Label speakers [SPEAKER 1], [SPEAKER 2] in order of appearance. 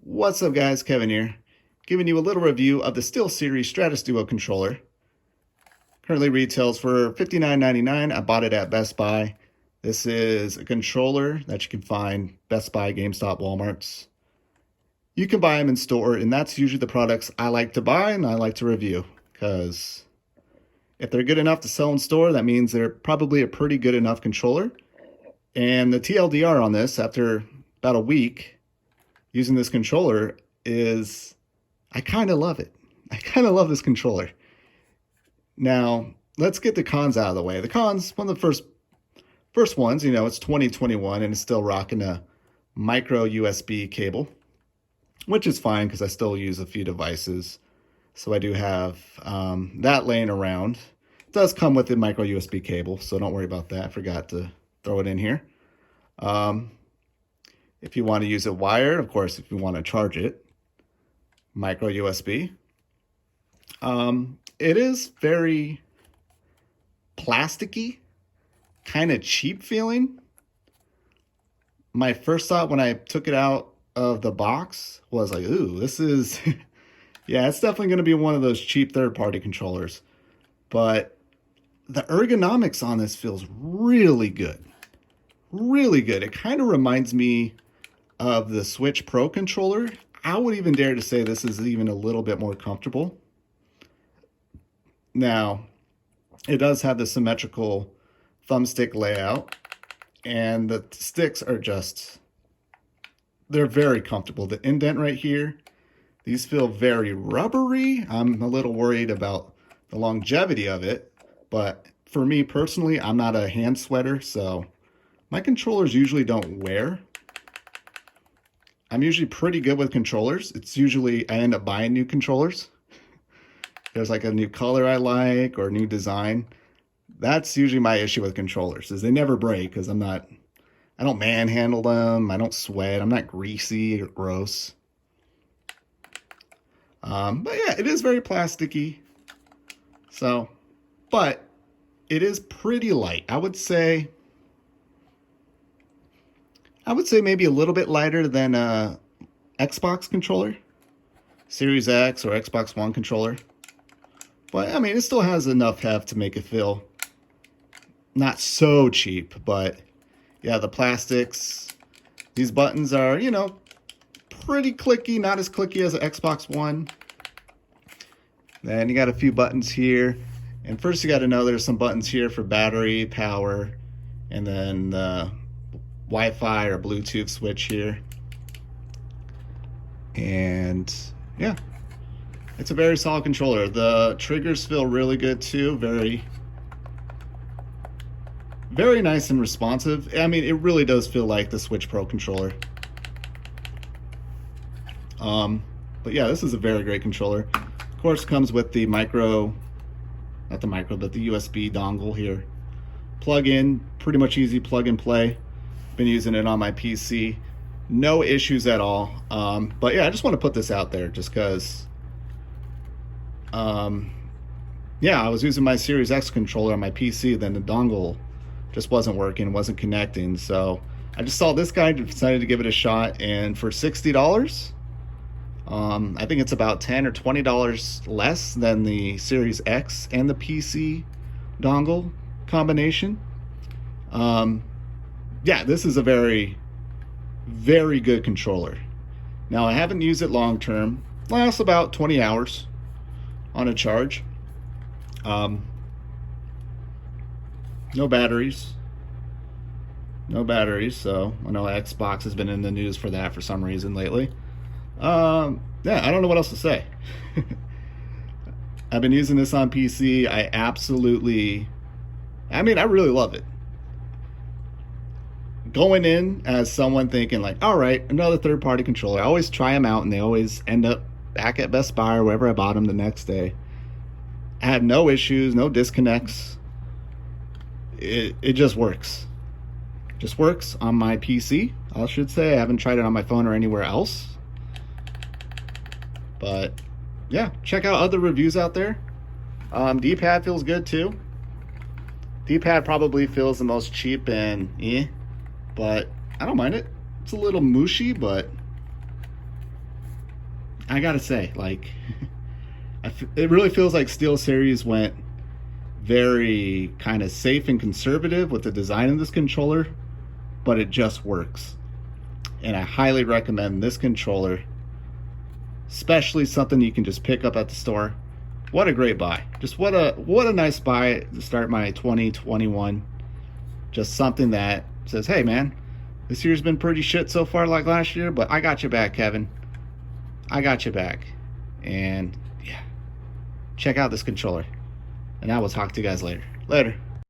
[SPEAKER 1] What's up guys, Kevin here, giving you a little review of the SteelSeries Stratus Duo controller. Currently retails for $59.99. I bought it at Best Buy. This is a controller that you can find Best Buy, GameStop, Walmart's. You can buy them in store, and that's usually the products I like to buy and I like to review, because if they're good enough to sell in store, that means they're probably a pretty good enough controller. And the TLDR on this, after about a week using this controller, is I kind of love it. I kind of love this controller. Now, let's get the cons out of the way. The cons, one of the first ones, it's 2021 and it's still rocking a micro USB cable, which is fine because I still use a few devices. So I do have that laying around. It does come with the micro USB cable, so don't worry about that. I forgot to throw it in here. If you want to use it wired, of course, if you want to charge it, micro USB. It is very plasticky, kind of cheap feeling. My first thought when I took it out of the box was like, ooh, this is, yeah, it's definitely going to be one of those cheap third-party controllers. But the ergonomics on this feels really good. Really good. It kind of reminds me of the Switch Pro controller. I would even dare to say this is even a little bit more comfortable. Now, it does have the symmetrical thumbstick layout, and the sticks are they're very comfortable. The indent right here, these feel very rubbery. I'm a little worried about the longevity of it, but for me personally, I'm not a hand sweater, so my controllers usually don't wear. I'm usually pretty good with controllers. It's usually I end up buying new controllers. There's like a new color I like or a new design. That's usually my issue with controllers, is they never break because I don't manhandle them. I don't sweat. I'm not greasy or gross. But yeah, it is very plasticky. So, but it is pretty light. I would say maybe a little bit lighter than a Xbox controller, Series X or Xbox One controller. But I mean, it still has enough heft to make it feel not so cheap. But yeah, the plastics, these buttons are, pretty clicky, not as clicky as an Xbox One. Then you got a few buttons here. And first you got to know there's some buttons here for battery, power, and then the Wi-Fi or Bluetooth switch here. And yeah, it's a very solid controller. The triggers feel really good too. Very, very nice and responsive. I mean, it really does feel like the Switch Pro controller. But yeah, this is a very great controller. Of course, it comes with the but the USB dongle here. Plug in, pretty much easy plug and play. Been using it on my PC, no issues at all. But yeah, I just want to put this out there just because yeah, I was using my Series X controller on my PC, then the dongle just wasn't working, wasn't connecting. So I just saw this guy, decided to give it a shot, and for $60, I think it's about $10 or $20 less than the Series X and the PC dongle combination. Yeah, this is a very, very good controller. Now, I haven't used it long term. Lasts about 20 hours on a charge. No batteries. No batteries, so I know Xbox has been in the news for that for some reason lately. Yeah, I don't know what else to say. I've been using this on PC. I really love it. Going in as someone thinking like, all right, another third-party controller. I always try them out and they always end up back at Best Buy or wherever I bought them the next day. I had no issues, no disconnects. It just works. Just works on my PC, I should say. I haven't tried it on my phone or anywhere else. But yeah, check out other reviews out there. D-pad feels good too. D-pad probably feels the most cheap and but I don't mind it. It's a little mushy, but I gotta say, like, it really feels like SteelSeries went very kind of safe and conservative with the design of this controller, but it just works. And I highly recommend this controller, especially something you can just pick up at the store. What a great buy. Just what a nice buy to start my 2021. Just something that says, hey man, this year's been pretty shit so far like last year, but I got you back, Kevin. I got you back. And yeah, check out this controller. And I will talk to you guys later. Later.